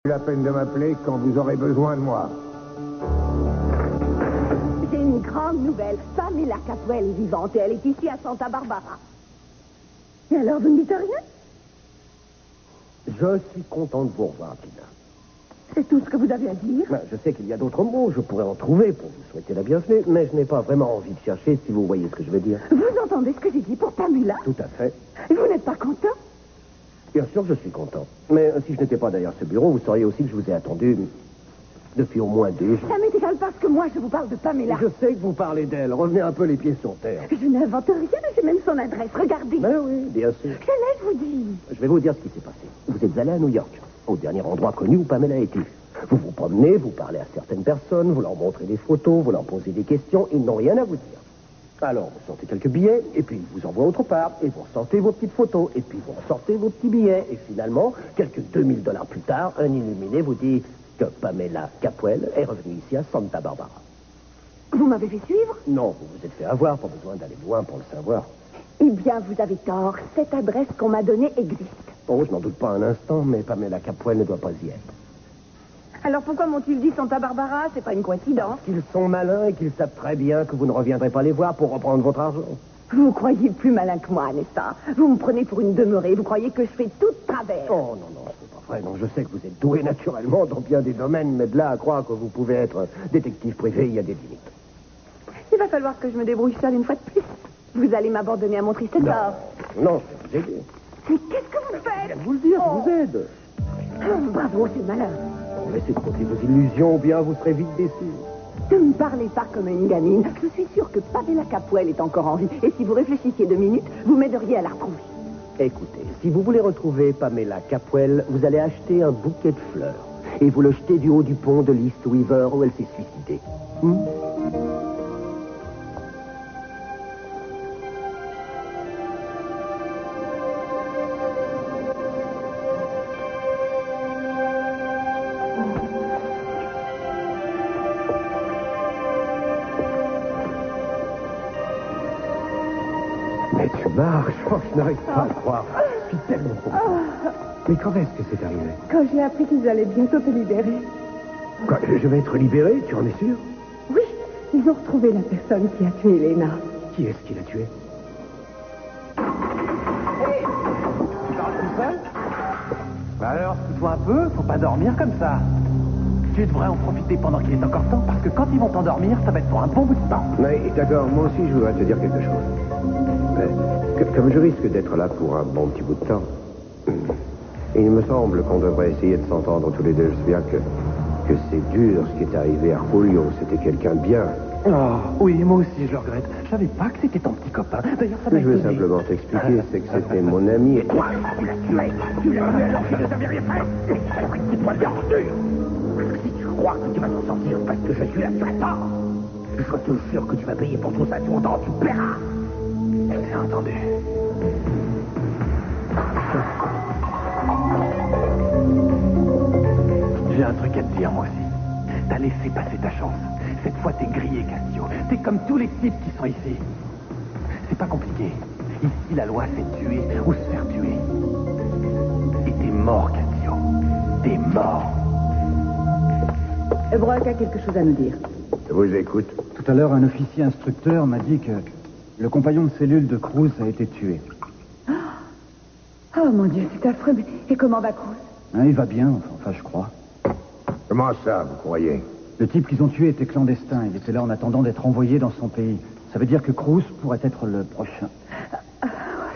La peine de m'appeler quand vous aurez besoin de moi. J'ai une grande nouvelle. Pamela Capwell est vivante et elle est ici à Santa Barbara. Et alors, vous ne dites rien? Je suis content de vous revoir, Tina. C'est tout ce que vous avez à dire? Je sais qu'il y a d'autres mots, je pourrais en trouver pour vous souhaiter la bienvenue, mais je n'ai pas vraiment envie de chercher, si vous voyez ce que je veux dire. Vous entendez ce que j'ai dit pour Pamela? Tout à fait. Vous n'êtes pas content? Bien sûr, je suis content. Mais si je n'étais pas derrière ce bureau, vous sauriez aussi que je vous ai attendu depuis au moins 2 jours. Ça m'est égal parce que moi, je vous parle de Pamela. Je sais que vous parlez d'elle. Revenez un peu les pieds sur terre. Je n'invente rien, j'ai même son adresse. Regardez. Ben oui, bien sûr. Je vous dis. Je vais vous dire ce qui s'est passé. Vous êtes allé à New York, au dernier endroit connu où Pamela a été. Vous vous promenez, vous parlez à certaines personnes, vous leur montrez des photos, vous leur posez des questions, ils n'ont rien à vous dire. Alors, vous sortez quelques billets, et puis ils vous envoient autre part, et vous ressortez vos petites photos, et puis vous ressortez vos petits billets, et finalement, quelques $2000 plus tard, un illuminé vous dit que Pamela Capwell est revenue ici à Santa Barbara. Vous m'avez fait suivre? Non, vous vous êtes fait avoir, pas besoin d'aller loin pour le savoir. Eh bien, vous avez tort. Cette adresse qu'on m'a donnée existe. Oh, je n'en doute pas un instant, mais Pamela Capwell ne doit pas y être. Alors pourquoi m'ont-ils dit Santa Barbara? C'est pas une coïncidence. Qu'ils sont malins et qu'ils savent très bien que vous ne reviendrez pas les voir pour reprendre votre argent. Vous croyez plus malin que moi, n'est-ce pas? Vous me prenez pour une demeurée. Vous croyez que je fais tout de travers. Oh, non, c'est pas vrai. Non, je sais que vous êtes doué naturellement dans bien des domaines, mais de là à croire que vous pouvez être détective privé, il y a des limites. Il va falloir que je me débrouille seule une fois de plus. Vous allez m'abandonner à mon triste sort. Non, je vais vous aider. Mais qu'est-ce que vous Je faites? viens de vous le dire, je vous aide. Bravo, c'est malin. Laissez de côté vos illusions, ou bien vous serez vite déçus. Ne me parlez pas comme une gamine. Je suis sûre que Pamela Capwell est encore en vie. Et si vous réfléchissiez 2 minutes, vous m'aideriez à la retrouver. Écoutez, si vous voulez retrouver Pamela Capwell, vous allez acheter un bouquet de fleurs et vous le jetez du haut du pont de l'East River où elle s'est suicidée. Mais tu marches, oh, je n'arrive pas à le croire. Je suis tellement content. Mais quand est-ce que c'est arrivé? Quand j'ai appris qu'ils allaient bientôt te libérer. Quoi, je vais être libéré, tu en es sûr? Oui, ils ont retrouvé la personne qui a tué Elena. Qui est-ce qui l'a tué? Tu parles tout seul? Bah alors, tais-toi un peu, faut pas dormir comme ça. Tu devrais en profiter pendant qu'il est encore temps, parce que quand ils vont t'endormir, ça va être pour un bon bout de temps. Oui, d'accord, moi aussi je voudrais te dire quelque chose. Mais, comme je risque d'être là pour un bon petit bout de temps, il me semble qu'on devrait essayer de s'entendre tous les deux. Je sais bien que c'est dur ce qui est arrivé à Julio. C'était quelqu'un de bien. Oh, oui, moi aussi, je le regrette. Je savais pas que c'était ton petit copain. D'ailleurs, ça Ce m'a que je veux étonné. simplement t'expliquer, c'est que c'était mon ami. Et toi, tu l'as tué. Tu l'as tué alors qu'il ne savait rien faire. Dis-moi bien, si tu crois que tu vas t'en sortir parce que je suis là, tu as tort. Je te jure que tu vas payer pour tout ça, tu paieras. C'est entendu. J'ai un truc à te dire, moi aussi. T'as laissé passer ta chance. Cette fois, t'es grillé, Cassio. T'es comme tous les types qui sont ici. C'est pas compliqué. Ici, la loi, c'est tuer ou se faire tuer. Et t'es mort, Cassio. T'es mort. Brock a quelque chose à nous dire. Je vous écoute. Tout à l'heure, un officier instructeur m'a dit que le compagnon de cellule de Cruz a été tué. Oh mon Dieu, c'est affreux. Mais et comment va Cruz? Hein, il va bien, enfin, je crois. Comment ça, vous croyez? Le type qu'ils ont tué était clandestin. Il était là en attendant d'être envoyé dans son pays. Ça veut dire que Cruz pourrait être le prochain.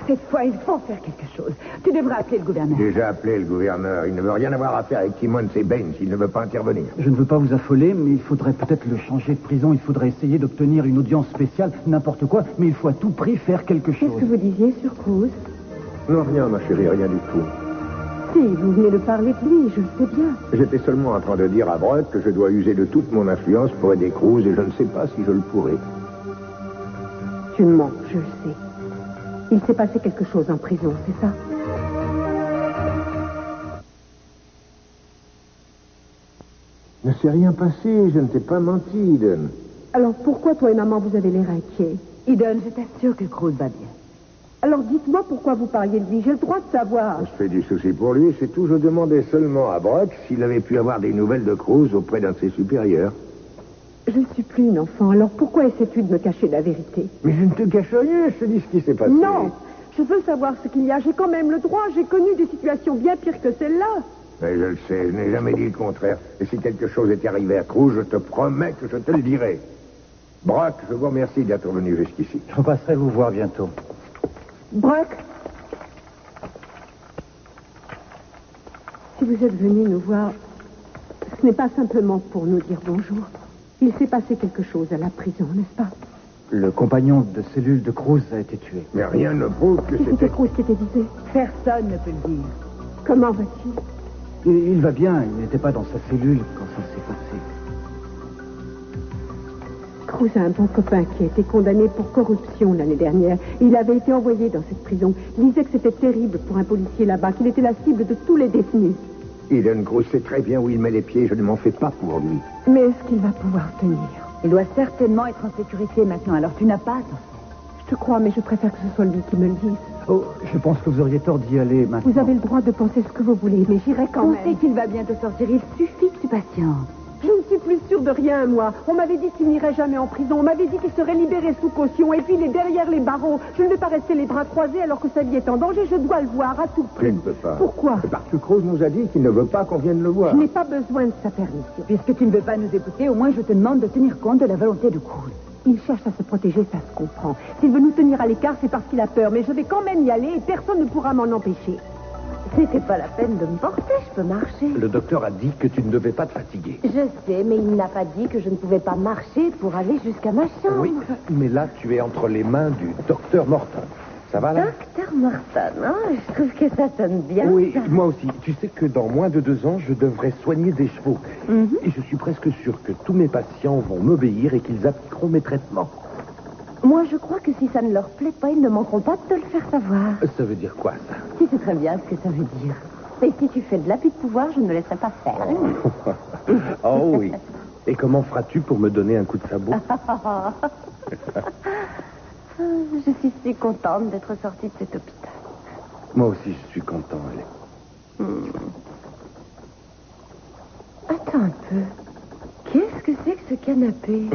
Cette fois, il faut faire quelque chose. Tu devrais appeler le gouverneur. Déjà appelé le gouverneur. Il ne veut rien avoir à faire avec Timmons et Baines. Il ne veut pas intervenir. Je ne veux pas vous affoler, mais il faudrait peut-être le changer de prison. Il faudrait essayer d'obtenir une audience spéciale, n'importe quoi, mais il faut à tout prix faire quelque chose. Qu'est-ce que vous disiez sur Cruz? Non, rien, ma chérie, rien du tout. Si, vous venez de parler de lui, je le sais bien. J'étais seulement en train de dire à Brock que je dois user de toute mon influence pour aider Cruz et je ne sais pas si je le pourrai. Tu mens, je le sais. Il s'est passé quelque chose en prison, c'est ça? Ne s'est rien passé, je ne t'ai pas menti, Eden. Alors pourquoi toi et maman vous avez l'air inquiets? Eden, je t'assure que Cruz va bien. Alors dites-moi pourquoi vous parliez de lui. J'ai le droit de savoir. On se fait du souci pour lui, c'est tout. Je demandais seulement à Brock s'il avait pu avoir des nouvelles de Cruz auprès d'un de ses supérieurs. Je ne suis plus une enfant, alors pourquoi essaies-tu de me cacher la vérité? Mais je ne te cache rien, je te dis ce qui s'est passé. Non, je veux savoir ce qu'il y a. J'ai quand même le droit. J'ai connu des situations bien pires que celle-là. Mais je le sais, je n'ai jamais dit le contraire. Et si quelque chose était arrivé à Cruz, je te promets que je te le dirai. Brock, je vous remercie d'être venu jusqu'ici. Je passerai vous voir bientôt. Brock, si vous êtes venu nous voir, ce n'est pas simplement pour nous dire bonjour. Il s'est passé quelque chose à la prison, n'est-ce pas? Le compagnon de cellule de Cruz a été tué. Mais rien ne prouve que C'était c'était... Cruz qui était visé. Personne ne peut le dire. Comment va-t-il? Il va bien, il n'était pas dans sa cellule quand ça s'est passé. Cruz a un bon copain qui a été condamné pour corruption l'année dernière. Il avait été envoyé dans cette prison. Il disait que c'était terrible pour un policier là-bas, qu'il était la cible de tous les détenus. Eden Cruz sait très bien où il met les pieds, je ne m'en fais pas pour lui. Mais est-ce qu'il va pouvoir tenir? Il doit certainement être en sécurité maintenant, alors tu n'as pas... Je te crois, mais je préfère que ce soit lui qui me le dise. Oh, je pense que vous auriez tort d'y aller maintenant. Vous avez le droit de penser ce que vous voulez, mais j'irai quand On même. sait qu'il va bientôt sortir, il suffit que tu patientes. Je ne suis plus sûre de rien, moi. On m'avait dit qu'il n'irait jamais en prison. On m'avait dit qu'il serait libéré sous caution. Et puis, il est derrière les barreaux. Je ne vais pas rester les bras croisés alors que sa vie est en danger. Je dois le voir à tout prix. Je ne peux pas. Pourquoi? C'est parce que Cruz nous a dit qu'il ne veut pas qu'on vienne le voir. Je n'ai pas besoin de sa permission. Puisque tu ne veux pas nous écouter, au moins je te demande de tenir compte de la volonté de Cruz. Il cherche à se protéger, ça se comprend. S'il veut nous tenir à l'écart, c'est parce qu'il a peur. Mais je vais quand même y aller et personne ne pourra m'en empêcher. C'était pas la peine de me porter, je peux marcher. Le docteur a dit que tu ne devais pas te fatiguer. Je sais, mais il n'a pas dit que je ne pouvais pas marcher pour aller jusqu'à ma chambre. Oui, mais là, tu es entre les mains du docteur Morton. Ça va, là? Docteur Morton, hein, je trouve que ça sonne bien. Oui, ça. moi aussi. Tu sais que dans moins de 2 ans, je devrais soigner des chevaux. Et je suis presque sûr que tous mes patients vont m'obéir et qu'ils appliqueront mes traitements. Moi, je crois que si ça ne leur plaît pas, ils ne manqueront pas de te le faire savoir. Ça veut dire quoi, ça? Tu sais très bien ce que ça veut dire. Et si tu fais de l'abus de pouvoir, je ne me laisserai pas faire. Oh oui. Et comment feras-tu pour me donner un coup de sabot? Je suis si contente d'être sortie de cet hôpital. Moi aussi, je suis content, allez. Attends un peu. Qu'est-ce que c'est que ce canapé?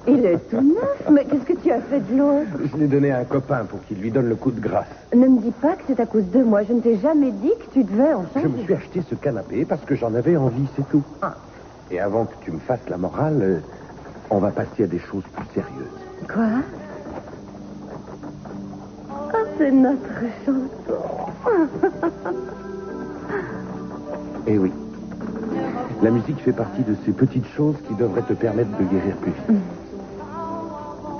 Il est tout neuf, mais qu'est-ce que tu as fait de l'autre? Je l'ai donné à un copain pour qu'il lui donne le coup de grâce. Ne me dis pas que c'est à cause de moi. Je ne t'ai jamais dit que tu devais en changer. Je me suis acheté ce canapé parce que j'en avais envie, c'est tout. Ah. Et avant que tu me fasses la morale, on va passer à des choses plus sérieuses. Quoi? Ah, c'est notre chanson. Eh oui. La musique fait partie de ces petites choses qui devraient te permettre de guérir plus vite.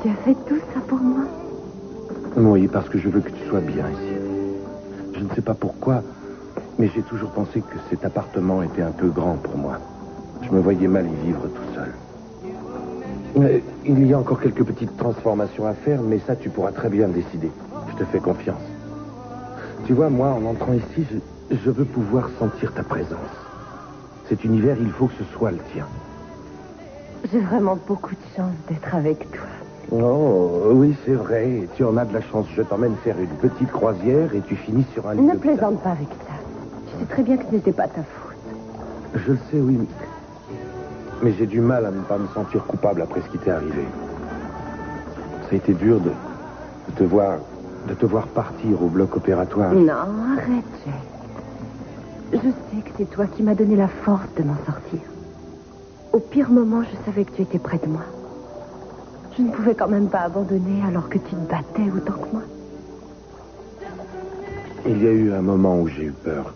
Tu as fait tout ça pour moi? Oui, parce que je veux que tu sois bien ici. Je ne sais pas pourquoi, mais j'ai toujours pensé que cet appartement était un peu grand pour moi. Je me voyais mal y vivre tout seul. Il y a encore quelques petites transformations à faire, mais ça, tu pourras très bien décider. Je te fais confiance. Tu vois, moi, en entrant ici, je veux pouvoir sentir ta présence. Cet univers, il faut que ce soit le tien. J'ai vraiment beaucoup de chance d'être avec toi. Oh, oui, c'est vrai. Tu en as de la chance. Je t'emmène faire une petite croisière et tu finis sur un lit Ne d'hôpital. plaisante pas avec ça. Tu sais très bien que ce n'était pas ta faute. Je le sais, oui. Mais j'ai du mal à ne pas me sentir coupable après ce qui t'est arrivé. Ça a été dur de te voir partir au bloc opératoire. Non, arrête, Jay. Je sais que c'est toi qui m'as donné la force de m'en sortir. Au pire moment, je savais que tu étais près de moi. Je ne pouvais quand même pas abandonner alors que tu te battais autant que moi. Il y a eu un moment où j'ai eu peur.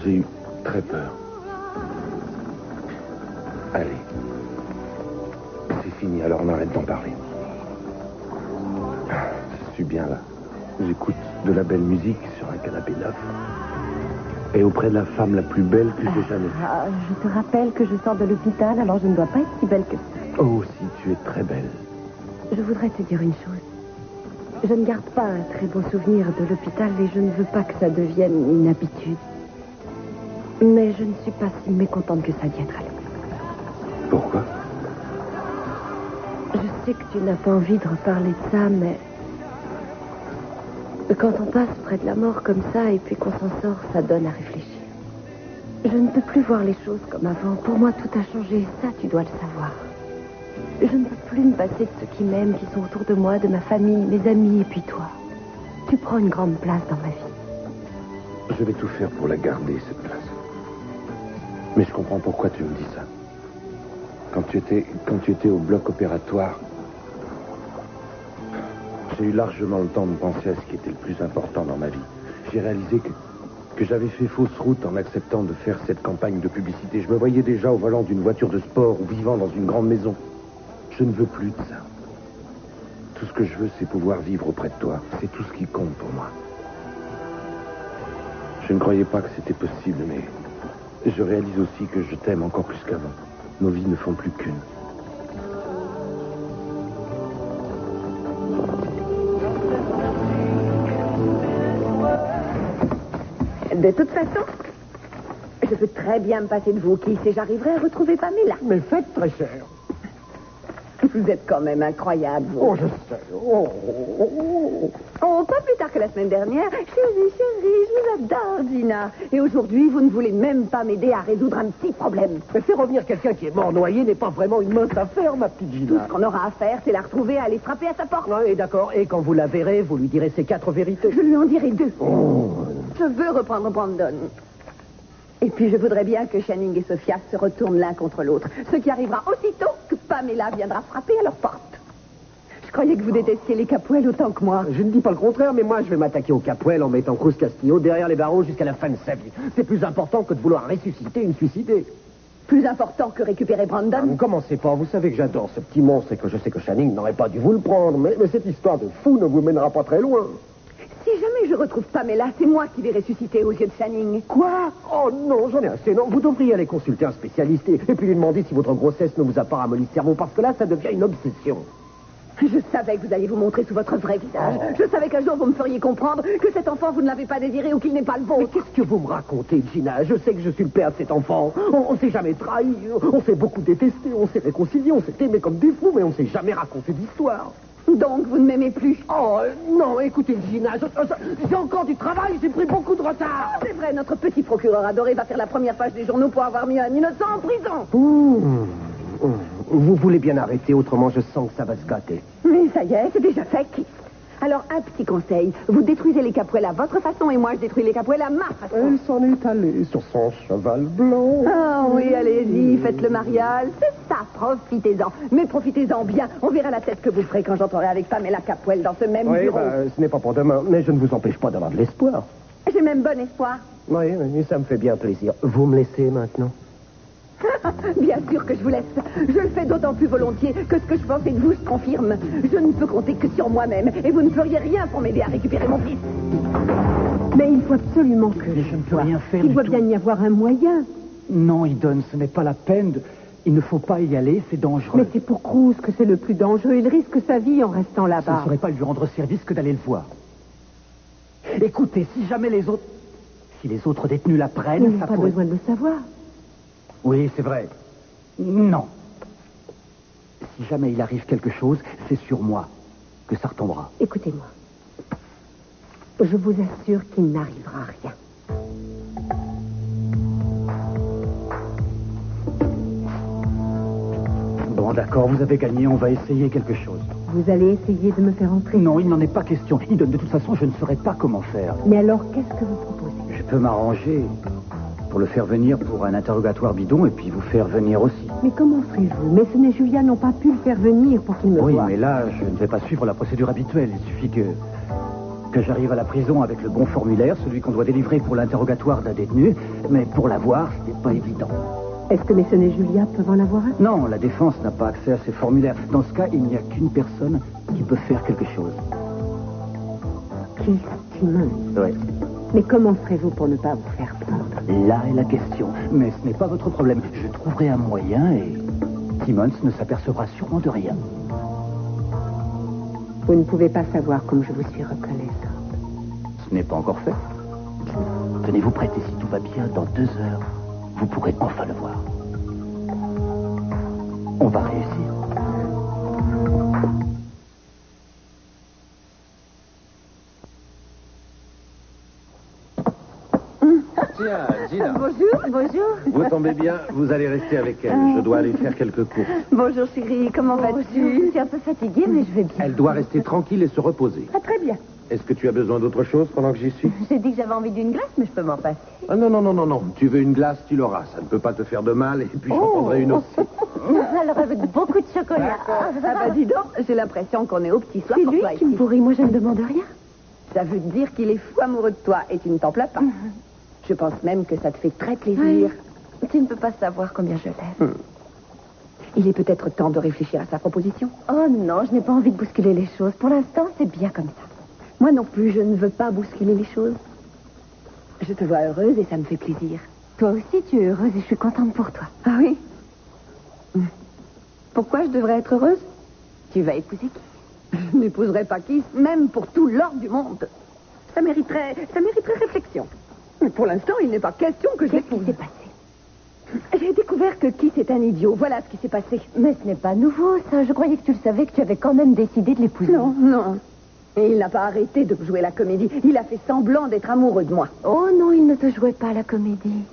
J'ai eu très peur. Allez. C'est fini, alors on arrête d'en parler. Je suis bien là. J'écoute de la belle musique sur un canapé neuf. Et auprès de la femme la plus belle que j'ai jamais vue. Ah, je te rappelle que je sors de l'hôpital, alors je ne dois pas être si belle que ça. Oh, si tu es très belle. Je voudrais te dire une chose. Je ne garde pas un très beau souvenir de l'hôpital et je ne veux pas que ça devienne une habitude. Mais je ne suis pas si mécontente que ça d'y être allée. Pourquoi? Je sais que tu n'as pas envie de reparler de ça, mais... Quand on passe près de la mort comme ça et puis qu'on s'en sort, ça donne à réfléchir. Je ne peux plus voir les choses comme avant. Pour moi, tout a changé. Ça, tu dois le savoir. Je ne peux plus me passer de ceux qui m'aiment, qui sont autour de moi, de ma famille, mes amis et puis toi. Tu prends une grande place dans ma vie. Je vais tout faire pour la garder, cette place. Mais je comprends pourquoi tu me dis ça. Quand tu étais au bloc opératoire, j'ai eu largement le temps de penser à ce qui était le plus important dans ma vie. J'ai réalisé que j'avais fait fausse route en acceptant de faire cette campagne de publicité. Je me voyais déjà au volant d'une voiture de sport ou vivant dans une grande maison. Je ne veux plus de ça. Tout ce que je veux, c'est pouvoir vivre auprès de toi. C'est tout ce qui compte pour moi. Je ne croyais pas que c'était possible, mais je réalise aussi que je t'aime encore plus qu'avant. Nos vies ne font plus qu'une. De toute façon, je peux très bien me passer de vous. Qui sait, j'arriverai à retrouver Pamela. Mais faites très cher. Vous êtes quand même incroyable, vous. Oh, je sais. Oh, pas plus tard que la semaine dernière. Chérie, je vous adore, Gina. Et aujourd'hui, vous ne voulez même pas m'aider à résoudre un petit problème. Mais faire revenir quelqu'un qui est mort noyé n'est pas vraiment une mince affaire, ma petite Tout Gina. ce qu'on aura à faire, c'est la retrouver et aller frapper à sa porte. Oui, d'accord. Et quand vous la verrez, vous lui direz ces 4 vérités. Je lui en dirai 2. Oh. Je veux reprendre Brandon. Et puis, je voudrais bien que Channing et Sophia se retournent l'un contre l'autre. Ce qui arrivera aussitôt que Pamela viendra frapper à leur porte. Je croyais que vous détestiez les Capwell autant que moi. Je ne dis pas le contraire, mais moi, je vais m'attaquer au Capwell en mettant Cruz Castillo derrière les barreaux jusqu'à la fin de sa vie. C'est plus important que de vouloir ressusciter une suicidée. Plus important que récupérer Brandon. Ne commencez pas, vous savez que j'adore ce petit monstre et que je sais que Channing n'aurait pas dû vous le prendre, mais cette histoire de fou ne vous mènera pas très loin. Si jamais je retrouve Pamela, c'est moi qui vais ressusciter aux yeux de Channing. Quoi? Oh non, j'en ai assez. Non, vous devriez aller consulter un spécialiste et puis lui demander si votre grossesse ne vous a pas ramolli le cerveau, parce que là, ça devient une obsession. Je savais que vous alliez vous montrer sous votre vrai visage. Oh. Je savais qu'un jour vous me feriez comprendre que cet enfant, vous ne l'avez pas désiré ou qu'il n'est pas le Mais vôtre. qu'est-ce que vous me racontez, Gina? Je sais que je suis le père de cet enfant. On s'est jamais trahi, on s'est beaucoup détesté, on s'est réconcilié, on s'est aimé comme des fous, mais on s'est jamais raconté d'histoire. Donc, vous ne m'aimez plus. Oh, non, écoutez, Gina, j'ai encore du travail, j'ai pris beaucoup de retard. C'est vrai, notre petit procureur adoré va faire la première page des journaux pour avoir mis un innocent en prison. Vous voulez bien arrêter, autrement je sens que ça va se gâter. Mais ça y est, c'est déjà fait. Alors, un petit conseil. Vous détruisez les Capwell à votre façon et moi, je détruis les Capwell à ma façon. Elle s'en est allée sur son cheval blanc. Ah oui, allez-y, faites le mariage. C'est ça, profitez-en. Mais profitez-en bien. On verra la tête que vous ferez quand j'entrerai avec Pamela Capwell dans ce même Oui, bureau. ce n'est pas pour demain, mais je ne vous empêche pas d'avoir de l'espoir. J'ai même bon espoir. Oui, ça me fait bien plaisir. Vous me laissez maintenant? Bien sûr que je vous laisse. Je le fais d'autant plus volontiers que ce que je pensais de vous se confirme. Je ne peux compter que sur moi-même et vous ne feriez rien pour m'aider à récupérer mon fils. Mais il faut absolument que Mais je ne peux rien faire Il du doit tout. bien y avoir un moyen. Non, Eden, ce n'est pas la peine. Il ne faut pas y aller, c'est dangereux. Mais c'est pour Cruz que c'est le plus dangereux. Il risque sa vie en restant Ce là-bas. ne serait pas lui rendre service que d'aller le voir. Écoutez, si jamais les autres... Si les autres détenus la Il prennent, n'a ça pas pourrait... besoin de le savoir. Oui, c'est vrai. Non. Si jamais il arrive quelque chose, c'est sur moi que ça retombera. Écoutez-moi. Je vous assure qu'il n'arrivera rien. Bon, d'accord, vous avez gagné, on va essayer quelque chose. Vous allez essayer de me faire entrer. Non, il n'en est pas question. Eden, de toute façon, je ne saurais pas comment faire. Mais alors, qu'est-ce que vous proposez? Je peux m'arranger pour le faire venir pour un interrogatoire bidon et puis vous faire venir aussi. Mais comment ferez-vous? Mason et Julia n'ont pas pu le faire venir pour qu'il me Oui, voie. mais là, je ne vais pas suivre la procédure habituelle. Il suffit que j'arrive à la prison avec le bon formulaire, celui qu'on doit délivrer pour l'interrogatoire d'un détenu. Mais pour l'avoir, ce n'est pas évident. Est-ce que Mason et Julia peuvent en avoir un? Non, la défense n'a pas accès à ces formulaires. Dans ce cas, il n'y a qu'une personne qui peut faire quelque chose. Keith Timmons. Oui. Mais comment ferez-vous pour ne pas vous faire prendre? Là est la question. Mais ce n'est pas votre problème. Je trouverai un moyen et Timmons ne s'apercevra sûrement de rien. Vous ne pouvez pas savoir comme je vous suis reconnaissante. Ce n'est pas encore fait. Tenez-vous prête et si tout va bien, dans 2 heures, vous pourrez enfin le voir. On va réussir. Bonjour. Vous tombez bien, vous allez rester avec elle. Je dois aller faire quelques courses. Bonjour chérie, comment vas-tu? Je suis un peu fatiguée, mais je vais bien. Elle doit rester tranquille et se reposer. Ah, très bien. Est-ce que tu as besoin d'autre chose pendant que j'y suis? J'ai dit que j'avais envie d'une glace, mais je peux m'en passer. Ah, non. Tu veux une glace, tu l'auras. Ça ne peut pas te faire de mal, et puis j'en prendrai une aussi. Alors avec beaucoup de chocolat. Ah bah dis donc, j'ai l'impression qu'on est au petit soir C'est pour lui toi qui me ici. pourrit, moi je ne demande rien. Ça veut dire qu'il est fou amoureux de toi et tu ne t'en plains pas. Je pense même que ça te fait très plaisir. Oui. Tu ne peux pas savoir combien je l'aime. Il est peut-être temps de réfléchir à sa proposition. Oh non, je n'ai pas envie de bousculer les choses. Pour l'instant, c'est bien comme ça. Moi non plus, je ne veux pas bousculer les choses. Je te vois heureuse et ça me fait plaisir. Toi aussi, tu es heureuse et je suis contente pour toi. Ah oui? Pourquoi je devrais être heureuse? Tu vas épouser qui? Je n'épouserai pas qui, même pour tout l'or du monde. Ça mériterait réflexion. Mais pour l'instant, il n'est pas question que je Qu'est-ce qui l'épouse. s'est passé? J'ai découvert que Keith est un idiot. Voilà ce qui s'est passé. Mais ce n'est pas nouveau, ça. Je croyais que tu le savais, que tu avais quand même décidé de l'épouser. Non. Et il n'a pas arrêté de jouer la comédie. Il a fait semblant d'être amoureux de moi. Oh non, il ne te jouait pas la comédie.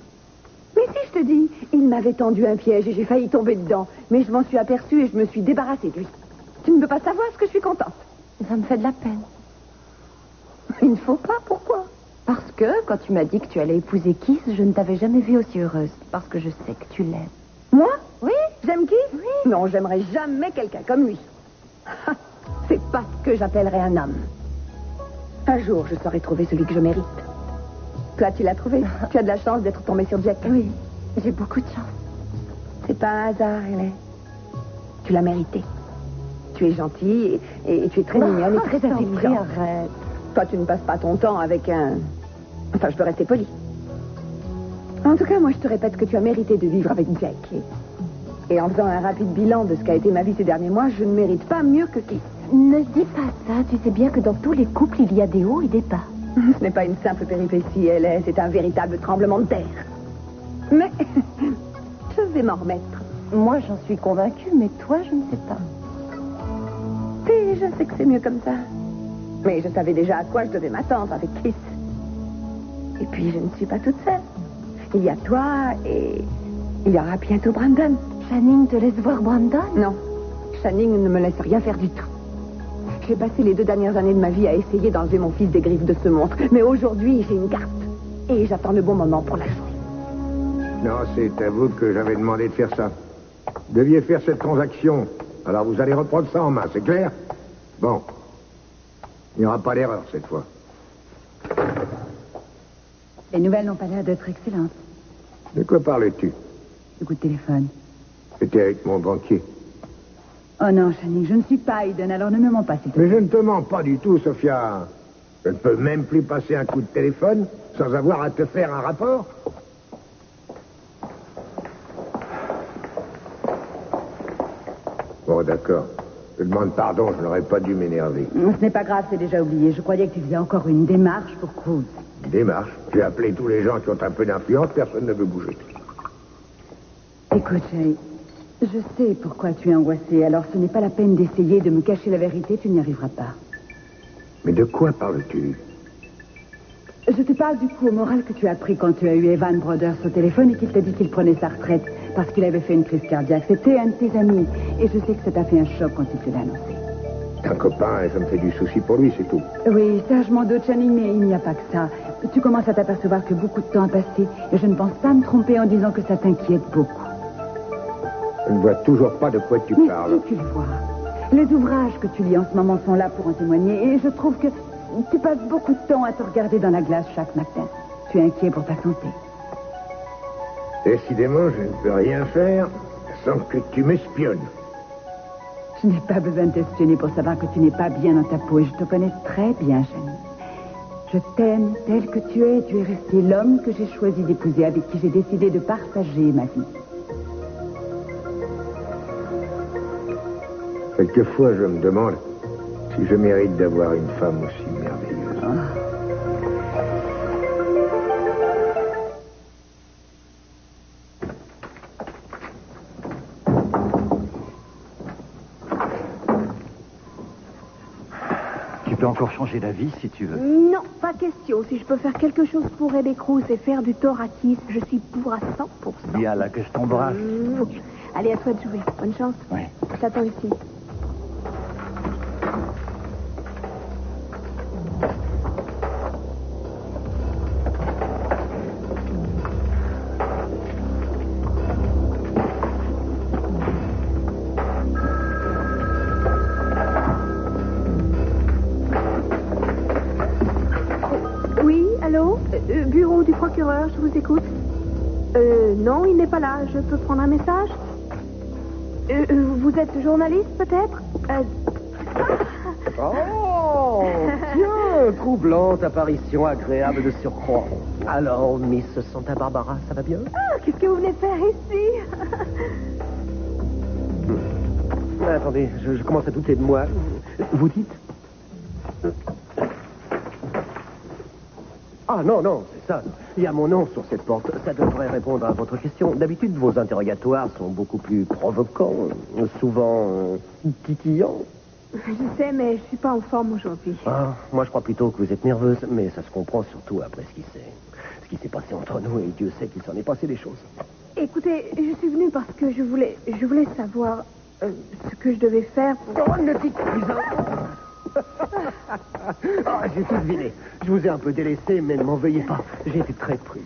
Mais si, je te dis, il m'avait tendu un piège et j'ai failli tomber dedans. Mais je m'en suis aperçue et je me suis débarrassée de lui. Tu ne peux pas savoir ce que je suis contente. Ça me fait de la peine. Il ne faut pas, pourquoi? Parce que, quand tu m'as dit que tu allais épouser Keith, je ne t'avais jamais vue aussi heureuse. Parce que je sais que tu l'aimes. Moi? Oui. J'aime Keith? Oui. Non, j'aimerais jamais quelqu'un comme lui. C'est pas ce que j'appellerais un homme. Un jour, je saurai trouver celui que je mérite. Toi, tu l'as trouvé. Tu as de la chance d'être tombé sur Jack. Oui, j'ai beaucoup de chance. C'est pas un hasard, Hélène. Tu l'as mérité. Tu es gentille et tu es très mignonne et très intelligente. Arrête. Toi, tu ne passes pas ton temps avec un... Enfin, je peux rester polie. En tout cas, moi, je te répète que tu as mérité de vivre avec Jack. Et en faisant un rapide bilan de ce qu'a été ma vie ces derniers mois, je ne mérite pas mieux que Keith. Ne dis pas ça. Tu sais bien que dans tous les couples, il y a des hauts et des bas. Ce n'est pas une simple péripétie, c'est un véritable tremblement de terre. Mais je vais m'en remettre. Moi, j'en suis convaincue, mais toi, je ne sais pas. Et je sais que c'est mieux comme ça. Mais je savais déjà à quoi je devais m'attendre avec Keith. Et puis, je ne suis pas toute seule. Il y a toi et il y aura bientôt Brandon. Channing te laisse voir Brandon? Non, Channing ne me laisse rien faire du tout. J'ai passé les 2 dernières années de ma vie à essayer d'enlever mon fils des griffes de ce monstre. Mais aujourd'hui, j'ai une carte. Et j'attends le bon moment pour la jouer. Non, c'est à vous que j'avais demandé de faire ça. Vous deviez faire cette transaction. Alors vous allez reprendre ça en main, c'est clair? Bon. Il n'y aura pas d'erreur cette fois. Les nouvelles n'ont pas l'air d'être excellentes. De quoi parlais-tu? Le coup de téléphone. C'était avec mon banquier. Oh non, Channing, je ne suis pas Aiden, alors ne me mens pas, s'il te Mais plaît. je ne te mens pas du tout, Sophia. Je ne peux même plus passer un coup de téléphone sans avoir à te faire un rapport. Bon, d'accord. Je demande pardon, je n'aurais pas dû m'énerver. Ce n'est pas grave, c'est déjà oublié. Je croyais que tu faisais encore une démarche pour Cruz. Démarche. J'ai appelé tous les gens qui ont un peu d'influence, personne ne veut bouger. Écoute, chérie, je sais pourquoi tu es angoissée, alors ce n'est pas la peine d'essayer de me cacher la vérité, tu n'y arriveras pas. Mais de quoi parles-tu? Je te parle du coup au moral que tu as pris quand tu as eu Evan Brothers au téléphone et qu'il t'a dit qu'il prenait sa retraite parce qu'il avait fait une crise cardiaque. C'était un de tes amis, et je sais que ça t'a fait un choc quand il te l'a annoncé. Un copain, et je me fais du souci pour lui, c'est tout. Oui, ça, je m'en doute, Channing, mais il n'y a pas que ça. Tu commences à t'apercevoir que beaucoup de temps a passé, et je ne pense pas me tromper en disant que ça t'inquiète beaucoup. Je ne vois toujours pas de quoi tu Mais parles. si, tu le vois. Les ouvrages que tu lis en ce moment sont là pour en témoigner, et je trouve que tu passes beaucoup de temps à te regarder dans la glace chaque matin. Tu es inquiet pour ta santé. Décidément, je ne peux rien faire sans que tu m'espionnes. Je n'ai pas besoin de t'espionner pour savoir que tu n'es pas bien dans ta peau, et je te connais très bien, Channing. Je t'aime tel que tu es, tu es resté l'homme que j'ai choisi d'épouser, avec qui j'ai décidé de partager ma vie. Quelquefois, je me demande si je mérite d'avoir une femme aussi merveilleuse. peux encore changer d'avis si tu veux. Non, pas question. Si je peux faire quelque chose pour aider Cruz et faire du tort à Keith, je suis pour à 100%. Dis à là que je t'embrasse. Allez, à toi de jouer. Bonne chance. Oui. Je t'attends ici. Bureau du procureur, je vous écoute. Non, il n'est pas là. Je peux prendre un message? Vous êtes journaliste, peut-être? Oh, tiens, troublante apparition, agréable de surcroît. Alors, Miss Santa Barbara, ça va bien? Ah, qu'est-ce que vous venez faire ici? Attendez, je commence à douter de moi. Vous dites? Ah non, c'est ça. Il y a mon nom sur cette porte. Ça devrait répondre à votre question. D'habitude, vos interrogatoires sont beaucoup plus provocants, souvent titillants. Je sais, mais je suis pas en forme aujourd'hui. Ah, moi je crois plutôt que vous êtes nerveuse, mais ça se comprend surtout après ce qui s'est passé entre nous, et Dieu sait qu'il s'en est passé des choses. Écoutez, je suis venue parce que je voulais savoir ce que je devais faire pour... Oh, ne dites plus un... Ah, j'ai tout deviné. Je vous ai un peu délaissé, mais ne m'en veuillez pas. J'ai été très pris.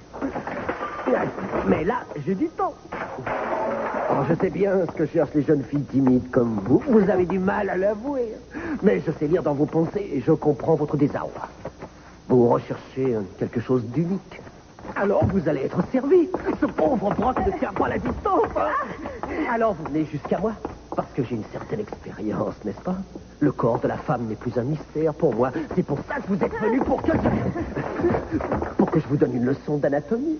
Mais là, j'ai du temps. Alors, je sais bien ce que cherchent les jeunes filles timides comme vous. Vous avez du mal à l'avouer. Mais je sais lire dans vos pensées et je comprends votre désarroi. Vous recherchez quelque chose d'unique. Alors, vous allez être servi. Ce pauvre Brock ne tient pas la distance. Alors, vous venez jusqu'à moi. Parce que j'ai une certaine expérience, n'est-ce pas? Le corps de la femme n'est plus un mystère pour moi. C'est pour ça que vous êtes venu pour que je vous donne une leçon d'anatomie.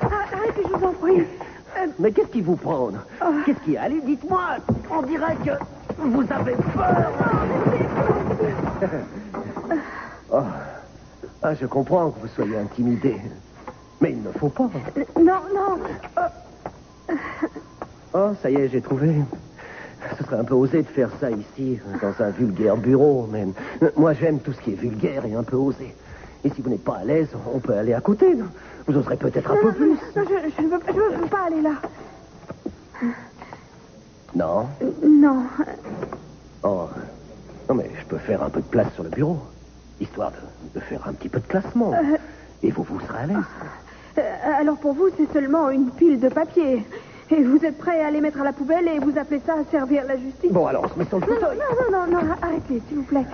Arrêtez, je vous en prie. Mais qu'est-ce qui vous prend? Qu'est-ce qu'il y a? Allez, dites-moi. On dirait que vous avez peur. Ah, je comprends que vous soyez intimidé. Mais il ne faut pas. Non. Oh, ça y est, j'ai trouvé. Ce serait un peu osé de faire ça ici, dans un vulgaire bureau, même. Moi, j'aime tout ce qui est vulgaire et un peu osé. Et si vous n'êtes pas à l'aise, on peut aller à côté. Non? Vous oserez peut-être un peu plus. Non, je ne veux pas aller là. Non? Non. Oh, non, mais je peux faire un peu de place sur le bureau, histoire de faire un petit peu de classement. Et vous serez à l'aise. Alors pour vous, c'est seulement une pile de papier. Et vous êtes prêt à les mettre à la poubelle et vous appelez ça servir la justice? Bon, alors, on se met sur le fauteuil. Non, arrêtez, s'il vous plaît.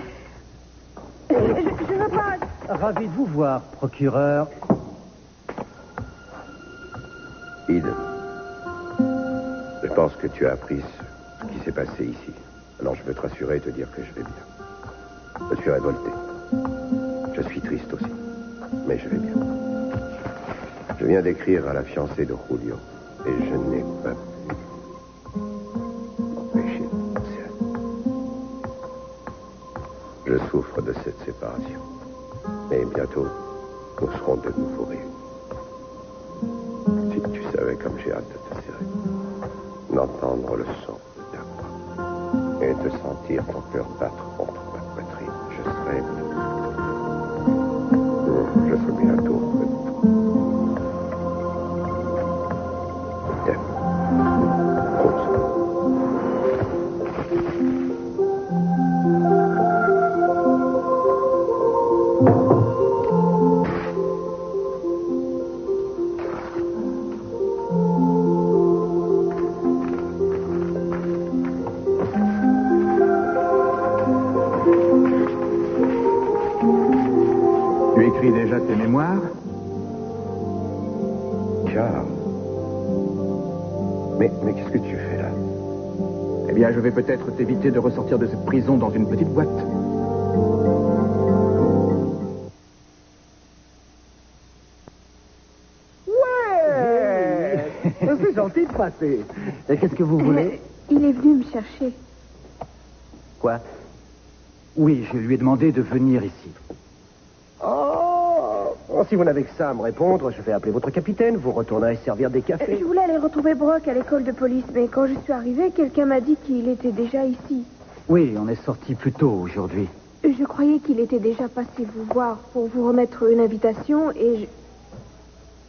Je veux pas... Ravi de vous voir, procureur. Eden, je pense que tu as appris ce qui s'est passé ici. Alors je veux te rassurer et te dire que je vais bien. Je suis révolté. Je suis triste aussi. Mais je vais bien. Je viens d'écrire à la fiancée de Julio. Et je n'ai pas pu empêcher de penser à elle. Je souffre de cette séparation. Mais bientôt, nous serons de nouveau réunis. Si tu savais comme j'ai hâte de te serrer, d'entendre le son de ta voix et de sentir ton cœur battre contre ma poitrine, je serai bientôt auprès de toi. Je t'aime. Rose. Tu écris déjà tes mémoires? Charles. Mais qu'est-ce que tu fais là? Eh bien, je vais peut-être t'éviter de ressortir de cette prison dans une petite boîte. Ouais. C'est gentil de passer. Qu'est-ce que vous voulez? Il est venu me chercher. Quoi? Oui, je lui ai demandé de venir ici. Oh, Bon, si vous n'avez que ça à me répondre, je vais appeler votre capitaine, vous retournerez servir des cafés. Je voulais aller retrouver Brock à l'école de police, mais quand je suis arrivée, quelqu'un m'a dit qu'il était déjà ici. Oui, on est sorti plus tôt aujourd'hui. Je croyais qu'il était déjà passé vous voir pour vous remettre une invitation et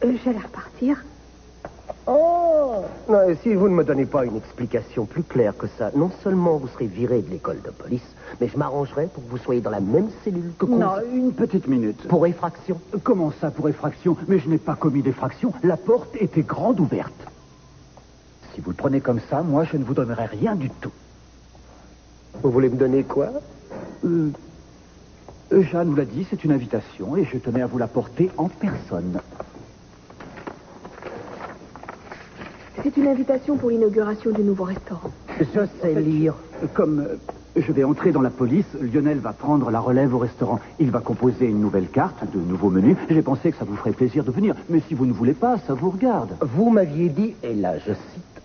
j'allais repartir. Oh non, si vous ne me donnez pas une explication plus claire que ça, non seulement vous serez viré de l'école de police, mais je m'arrangerai pour que vous soyez dans la même cellule que Cruz. Non, une petite minute. Pour effraction. Comment ça, pour effraction? Mais je n'ai pas commis d'effraction. La porte était grande ouverte. Si vous le prenez comme ça, moi, je ne vous donnerai rien du tout. Vous voulez me donner quoi? Jeanne vous l'a dit, c'est une invitation et je tenais à vous la porter en personne. C'est une invitation pour l'inauguration du nouveau restaurant. Je sais lire. Comme je vais entrer dans la police, Lionel va prendre la relève au restaurant. Il va composer une nouvelle carte, de nouveaux menus. J'ai pensé que ça vous ferait plaisir de venir. Mais si vous ne voulez pas, ça vous regarde. Vous m'aviez dit, et là je cite,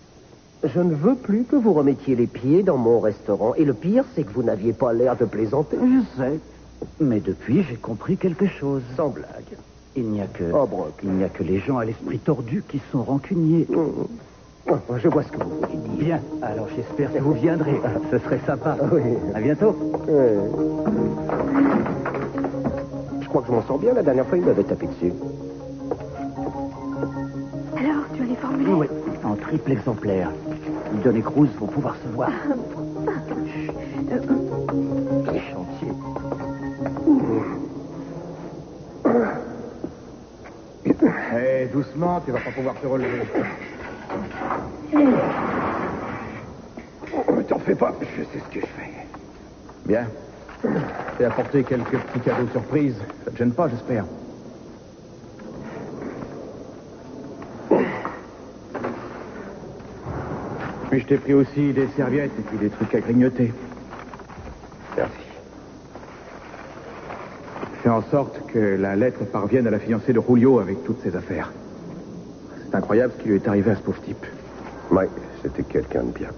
je ne veux plus que vous remettiez les pieds dans mon restaurant. Et le pire, c'est que vous n'aviez pas l'air de plaisanter. Je sais. Mais depuis, j'ai compris quelque chose. Sans blague. Il n'y a que... Oh, Brock. Il n'y a que les gens à l'esprit tordu qui sont rancuniers. Je vois ce que vous voulez dire. Bien, alors j'espère que vous viendrez. Ce serait sympa. Oui. À bientôt. Je crois que je m'en sors bien. La dernière fois, il m'avait tapé dessus. Alors, tu as les formulaires? Oui, en triple exemplaire. John et Cruz vont pouvoir se voir. Les chantiers. Hé, doucement, tu vas pas pouvoir te relever. T'en fais pas, je sais ce que je fais. Bien. J'ai apporté quelques petits cadeaux surprises. Ça te gêne pas, j'espère. Mais je t'ai pris aussi des serviettes et puis des trucs à grignoter. Merci. Fais en sorte que la lettre parvienne à la fiancée de Julio avec toutes ses affaires. C'est incroyable ce qui lui est arrivé à ce pauvre type. Oui, c'était quelqu'un de bien.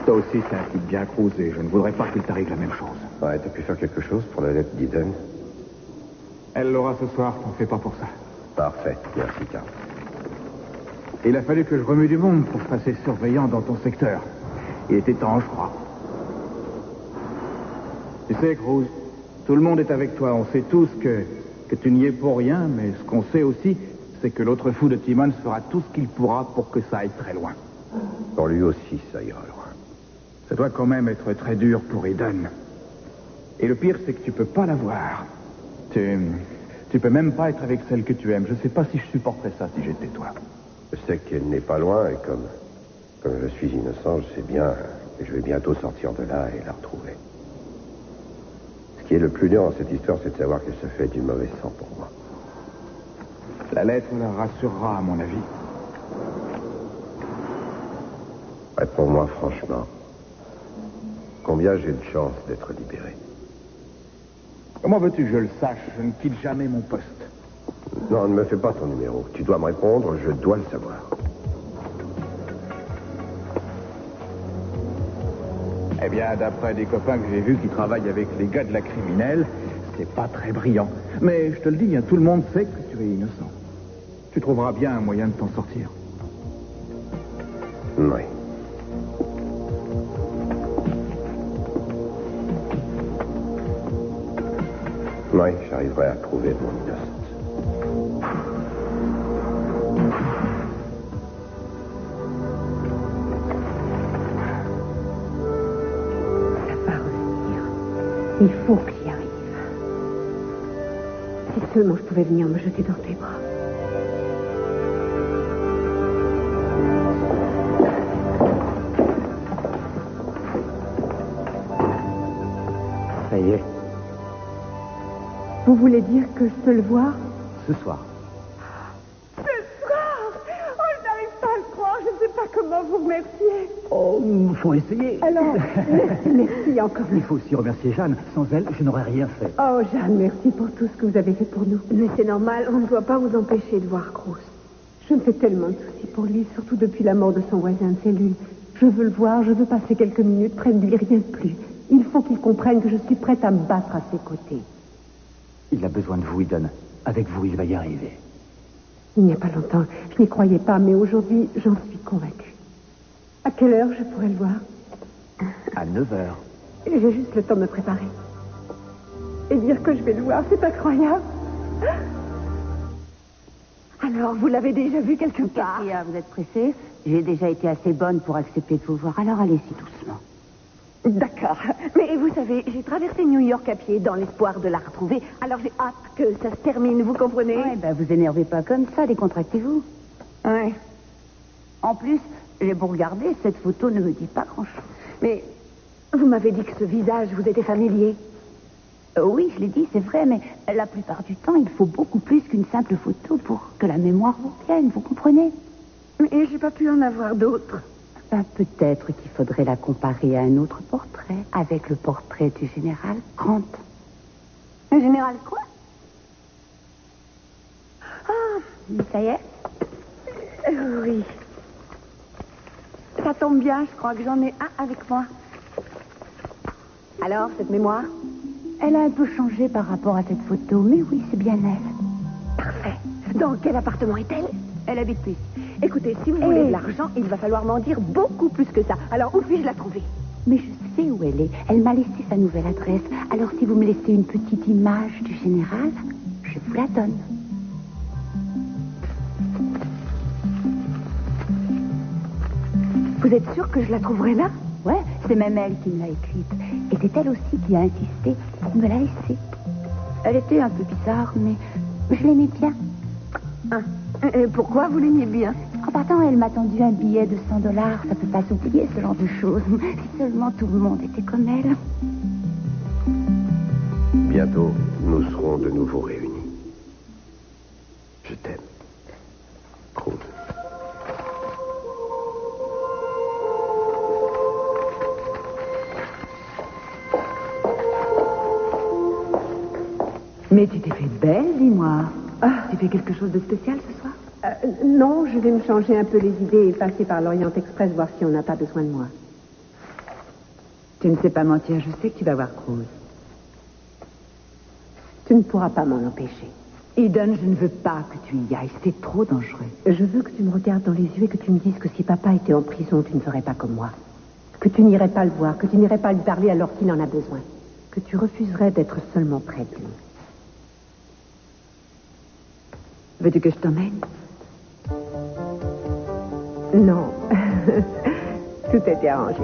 Toi aussi, c'est un type bien, Cruz, et je ne voudrais pas qu'il t'arrive la même chose. Ouais, t'as pu faire quelque chose pour la lettre d'Eden? Elle l'aura ce soir, t'en fais pas pour ça. Parfait, merci, Carl. Il a fallu que je remue du monde pour passer surveillant dans ton secteur. Il était temps, je crois. Tu sais, Cruz, tout le monde est avec toi. On sait tous que tu n'y es pour rien, mais ce qu'on sait aussi, c'est que l'autre fou de Timmons fera tout ce qu'il pourra pour que ça aille très loin. Pour lui aussi, ça ira loin. Ça doit quand même être très dur pour Eden. Et le pire, c'est que tu peux pas la voir. Tu peux même pas être avec celle que tu aimes. Je sais pas si je supporterais ça si j'étais toi. Je sais qu'elle n'est pas loin, et comme je suis innocent, je sais bien que je vais bientôt sortir de là et la retrouver. Ce qui est le plus dur dans cette histoire, c'est de savoir qu'elle se fait du mauvais sang pour moi. La lettre la rassurera, à mon avis. Réponds-moi franchement. Combien j'ai de chance d'être libéré? Comment veux-tu que je le sache? Je ne quitte jamais mon poste. Non, ne me fais pas ton numéro. Tu dois me répondre, je dois le savoir. Eh bien, d'après des copains que j'ai vus qui travaillent avec les gars de la criminelle, c'est pas très brillant. Mais je te le dis, hein, tout le monde sait que tu es innocent. Tu trouveras bien un moyen de t'en sortir. Oui. Oui, j'arriverai à prouver mon innocence. Ça va revenir. Il faut que j'y arrive. Si seulement je pouvais venir me jeter dans tes bras. Ça y est, Vous voulez dire que je peux le voir? ce soir. Ce soir! Oh, je n'arrive pas à le croire. Je ne sais pas comment vous remercier. Oh, faut essayer. Alors, merci encore. Il faut aussi remercier Jeanne. Sans elle, je n'aurais rien fait. Oh, Jeanne, merci pour tout ce que vous avez fait pour nous. Mais c'est normal, on ne doit pas vous empêcher de voir Cruz. Je me fais tellement de soucis pour lui, surtout depuis la mort de son voisin de cellule. Je veux le voir, je veux passer quelques minutes près de lui, rien de plus. Il faut qu'il comprenne que je suis prête à me battre à ses côtés. Il a besoin de vous, Eden. Avec vous, il va y arriver. Il n'y a pas longtemps, je n'y croyais pas, mais aujourd'hui, j'en suis convaincue. À quelle heure je pourrais le voir? À 9h. J'ai juste le temps de me préparer. Et dire que je vais le voir, c'est incroyable. Alors, vous l'avez déjà vu quelque part? Catria, vous êtes pressée? J'ai déjà été assez bonne pour accepter de vous voir, alors allez-y doucement. D'accord. Mais vous savez, j'ai traversé New York à pied dans l'espoir de la retrouver. Alors j'ai hâte que ça se termine, vous comprenez? Ouais, vous énervez pas comme ça, décontractez-vous. Ouais. En plus, j'ai beau regarder, cette photo ne me dit pas grand-chose. Mais vous m'avez dit que ce visage vous était familier. Oui, je l'ai dit, c'est vrai, mais la plupart du temps, il faut beaucoup plus qu'une simple photo pour que la mémoire vous revienne, vous comprenez? Mais j'ai pas pu en avoir d'autres. Peut-être qu'il faudrait la comparer à un autre portrait, avec le portrait du général Grant. Le général quoi? Ah, ça y est? Oui. Ça tombe bien, je crois que j'en ai un avec moi. Alors, cette mémoire? Elle a un peu changé par rapport à cette photo, mais oui, c'est bien elle. Parfait. Dans quel appartement est-elle? Elle habite ici. Écoutez, si vous voulez de l'argent, il va falloir m'en dire beaucoup plus que ça. Alors, où puis-je la trouver? Mais je sais où elle est. Elle m'a laissé sa nouvelle adresse. Alors, si vous me laissez une petite image du général, je vous la donne. Vous êtes sûr que je la trouverai là? Ouais, c'est même elle qui me l'a écrite. Et c'est elle aussi qui a insisté pour me la laisser. Elle était un peu bizarre, mais je l'aimais bien. Ah. Et pourquoi vous l'aimiez bien? En partant, elle m'a tendu un billet de $100. Ça peut pas s'oublier, ce genre de choses. Si seulement tout le monde était comme elle. Bientôt, nous serons de nouveau réunis. Je t'aime. Cruz. Mais tu t'es fait belle, dis-moi. Tu fais quelque chose de spécial ce soir? Non, je vais me changer un peu les idées et passer par l'Orient Express, voir si on n'a pas besoin de moi. Tu ne sais pas mentir, je sais que tu vas voir Cruz. Tu ne pourras pas m'en empêcher. Eden, je ne veux pas que tu y ailles, c'est trop dangereux. Je veux que tu me regardes dans les yeux et que tu me dises que si papa était en prison, tu ne ferais pas comme moi. Que tu n'irais pas le voir, que tu n'irais pas lui parler alors qu'il en a besoin. Que tu refuserais d'être seulement près de lui. Veux-tu que je t'emmène? Non. Tout était arrangé.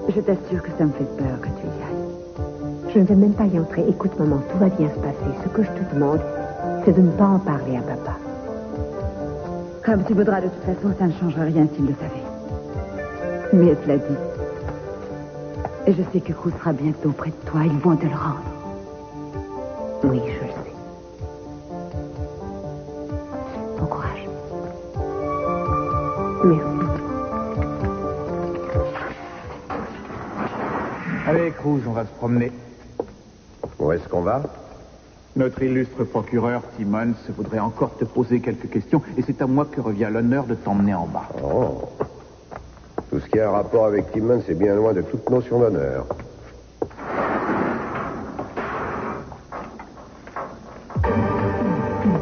Je t'assure que ça me fait peur que tu y ailles. Je ne vais même pas y entrer. Écoute, maman, tout va bien se passer. Ce que je te demande, c'est de ne pas en parler à papa. Comme tu voudras, de toute façon, ça ne changerait rien s'il le savait. Mais elle te l'a dit. Et je sais que Cruz sera bientôt près de toi. Ils vont te le rendre. Oui, je le sais. Bon courage. Merci. Allez, Cruz, on va se promener. Où est-ce qu'on va? Notre illustre procureur, Timmons, voudrait encore te poser quelques questions, et c'est à moi que revient l'honneur de t'emmener en bas. Oh. Tout ce qui a un rapport avec Timmons, c'est bien loin de toute notion d'honneur.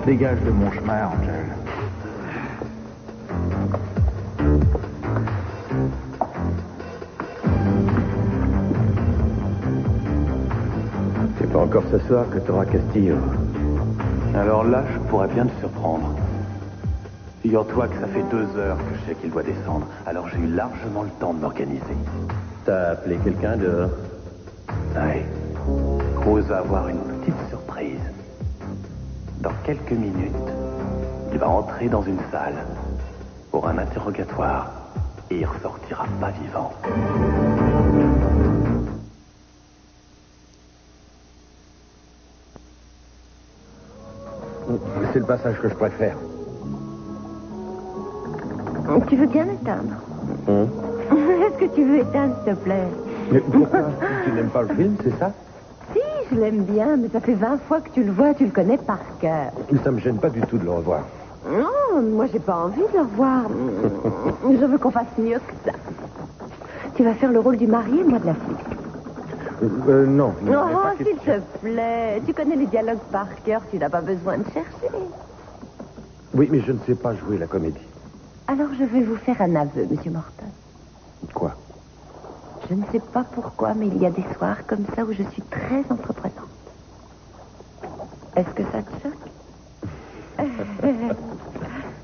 Dégage de mon chemin, Angel. C'est pas encore ce soir que t'auras Castillo. Alors là, je pourrais bien te surprendre. Figure-toi que ça fait 2 heures que je sais qu'il doit descendre, alors j'ai eu largement le temps de m'organiser. T'as appelé quelqu'un dehors? Ouais. Cruz va avoir une petite surprise. Dans quelques minutes, il va entrer dans une salle pour un interrogatoire et il ressortira pas vivant. C'est le passage que je préfère. Tu veux bien éteindre? Est-ce que tu veux éteindre, s'il te plaît? Mais pourquoi? Tu n'aimes pas le film, c'est ça? Si, je l'aime bien, mais ça fait 20 fois que tu le vois, tu le connais par cœur. Ça me gêne pas du tout de le revoir. Non, moi j'ai pas envie de le revoir. Je veux qu'on fasse mieux que ça. Tu vas faire le rôle du mari et moi de la fille. Non. il n'y en avait Oh, pas s'il question. te plaît. Tu connais les dialogues par cœur, tu n'as pas besoin de chercher. Oui, mais je ne sais pas jouer la comédie. Alors je vais vous faire un aveu, Monsieur Morton. Quoi? Je ne sais pas pourquoi, mais il y a des soirs comme ça où je suis très entreprenante. Est-ce que ça te choque?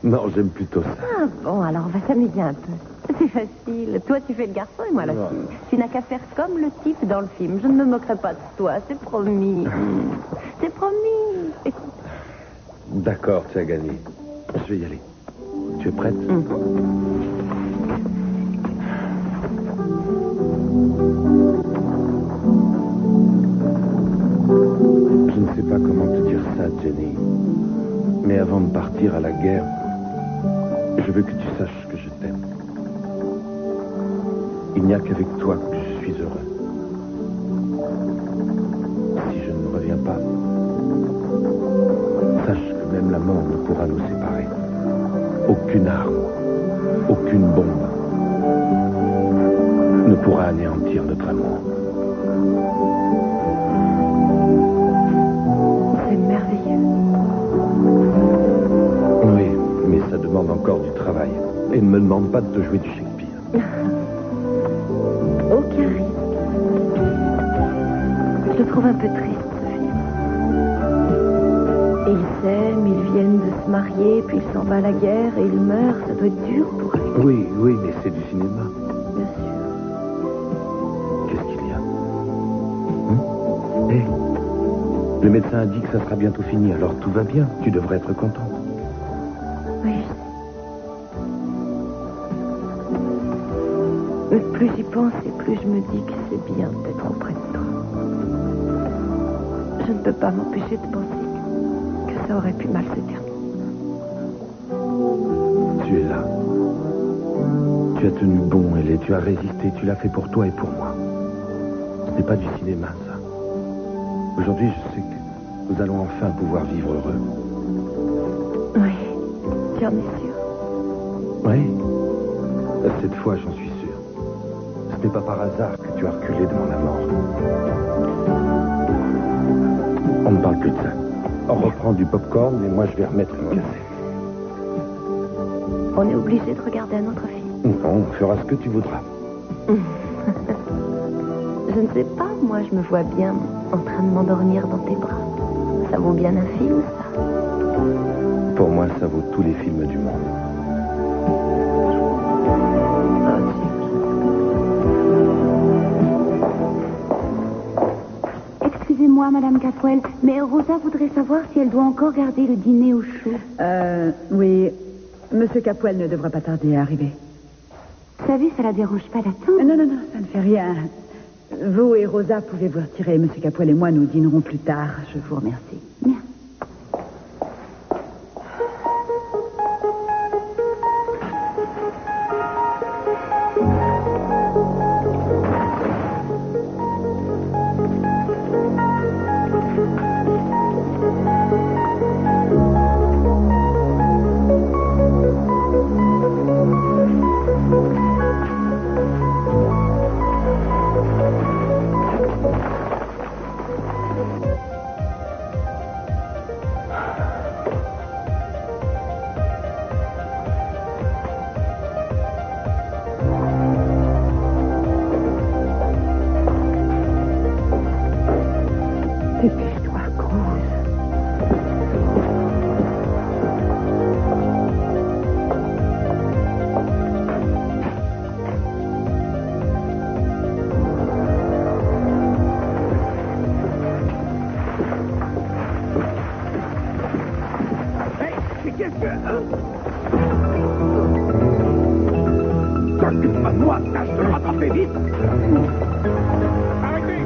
Non, j'aime plutôt ça. Ah bon, alors on va s'amuser un peu. C'est facile. Toi, tu fais le garçon et moi la Non. fille. Tu n'as qu'à faire comme le type dans le film. Je ne me moquerai pas de toi, c'est promis. C'est promis. D'accord, tu as gagné. Je vais y aller. Tu es prête? Je ne sais pas comment te dire ça, Jenny. Mais avant de partir à la guerre, je veux que tu saches que je t'aime. Il n'y a qu'avec toi que je suis heureux. Si je ne reviens pas, sache que même la mort ne pourra nous séparer. Aucune arme, aucune bombe ne pourra anéantir notre amour. C'est merveilleux. Oui, mais ça demande encore du travail. Et ne me demande pas de te jouer du Shakespeare. Aucun risque. Je le trouve un peu triste, ce film. Et ils s'aiment, ils viennent de se marier, puis il s'en va à la guerre et il meurt. Ça doit être dur pour lui. Oui, mais c'est du cinéma. Bien sûr. Qu'est-ce qu'il y a? Hé, le médecin a dit que ça sera bientôt fini, alors tout va bien. Tu devrais être contente. Oui, je sais. Mais plus j'y pense et plus je me dis que c'est bien d'être auprès de toi. Je ne peux pas m'empêcher de penser que ça aurait pu mal se terminer. Tu es là. Tu as tenu bon, Ellie. Tu as résisté. Tu l'as fait pour toi et pour moi. Ce n'est pas du cinéma, ça. Aujourd'hui, je sais que nous allons enfin pouvoir vivre heureux. Oui, tu en es sûr? Oui. Cette fois, j'en suis sûr. Ce n'est pas par hasard que tu as reculé devant la mort. On ne parle plus de ça. On reprend du popcorn et moi je vais remettre une cassette. On est obligé de regarder un autre film. Non, on fera ce que tu voudras. Je ne sais pas, moi je me vois bien en train de m'endormir dans tes bras. Ça vaut bien un film, ça? Pour moi, ça vaut tous les films du monde. Excusez-moi, Madame Capwell, mais Rosa voudrait savoir si elle doit encore garder le dîner au chaud. Oui. Monsieur Capwell ne devra pas tarder à arriver. Vous savez, ça la dérange pas d'attendre. Non, ça ne fait rien. Vous et Rosa pouvez vous retirer. Monsieur Capwell et moi, nous dînerons plus tard. Je vous remercie. Bien. Dépêche-toi, Cruz. T'occupe pas de moi, tâche de le rattraper vite. Arrêtez!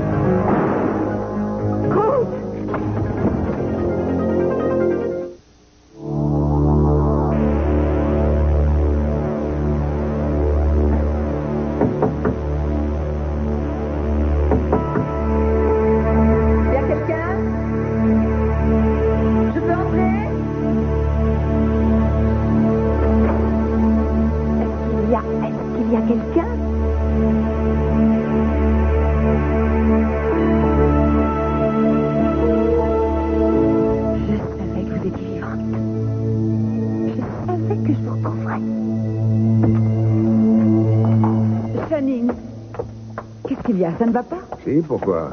Il y a quelqu'un? Je peux entrer? Est-ce qu'il y a quelqu'un? qu'il y a? Ça ne va pas? Si, pourquoi?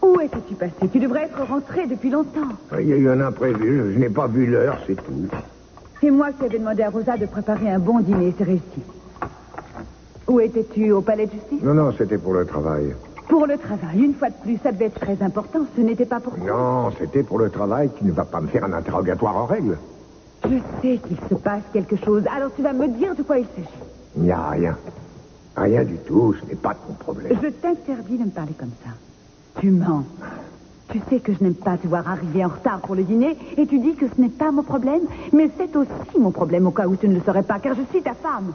Où étais-tu passé? Tu devrais être rentré depuis longtemps. Il y a eu un imprévu. Je n'ai pas vu l'heure, c'est tout. C'est moi qui avais demandé à Rosa de préparer un bon dîner. C'est réussi. Où étais-tu? Au palais de justice? Non, c'était pour le travail. Pour le travail. Une fois de plus, ça devait être très important. Ce n'était pas pour toi. Non, c'était pour le travail. Tu ne vas pas me faire un interrogatoire en règle. Je sais qu'il se passe quelque chose. Alors tu vas me dire de quoi il s'agit. Il n'y a rien. Rien du tout. Ce n'est pas ton problème. Je t'interdis de me parler comme ça. Tu mens. Tu sais que je n'aime pas te voir arriver en retard pour le dîner et tu dis que ce n'est pas mon problème, mais c'est aussi mon problème au cas où tu ne le saurais pas, car je suis ta femme.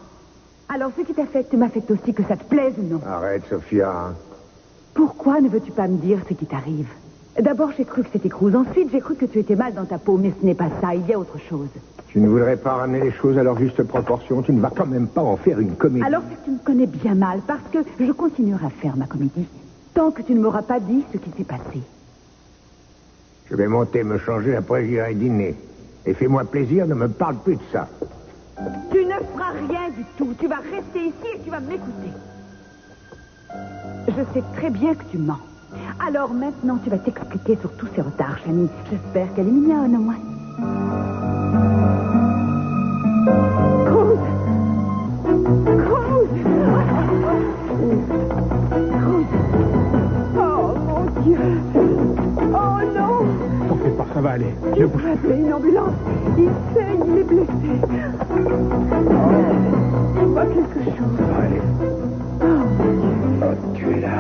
Alors ce qui t'affecte m'affecte aussi, que ça te plaise ou non. Arrête, Sophia. Pourquoi ne veux-tu pas me dire ce qui t'arrive? D'abord, j'ai cru que c'était Cruz. Ensuite, j'ai cru que tu étais mal dans ta peau, mais ce n'est pas ça. Il y a autre chose. Tu ne voudrais pas ramener les choses à leur juste proportion. Tu ne vas quand même pas en faire une comédie. Alors c'est que tu me connais bien mal, parce que je continuerai à faire ma comédie tant que tu ne m'auras pas dit ce qui s'est passé. Je vais monter, me changer, après j'irai dîner. Et fais-moi plaisir, ne me parle plus de ça. Tu ne feras rien du tout. Tu vas rester ici et tu vas m'écouter. Je sais très bien que tu mens. Alors maintenant, tu vas t'expliquer sur tous ces retards, Chani. J'espère qu'elle est mignonne, au moins. Cruz! Oh, mon Dieu! Oh, non! T'en fais pas, ça va aller. Il faut appeler une ambulance. Il saigne, il est blessé. Il voit quelque chose. Ça va aller. Oh, mon Dieu. Oh, tu es là.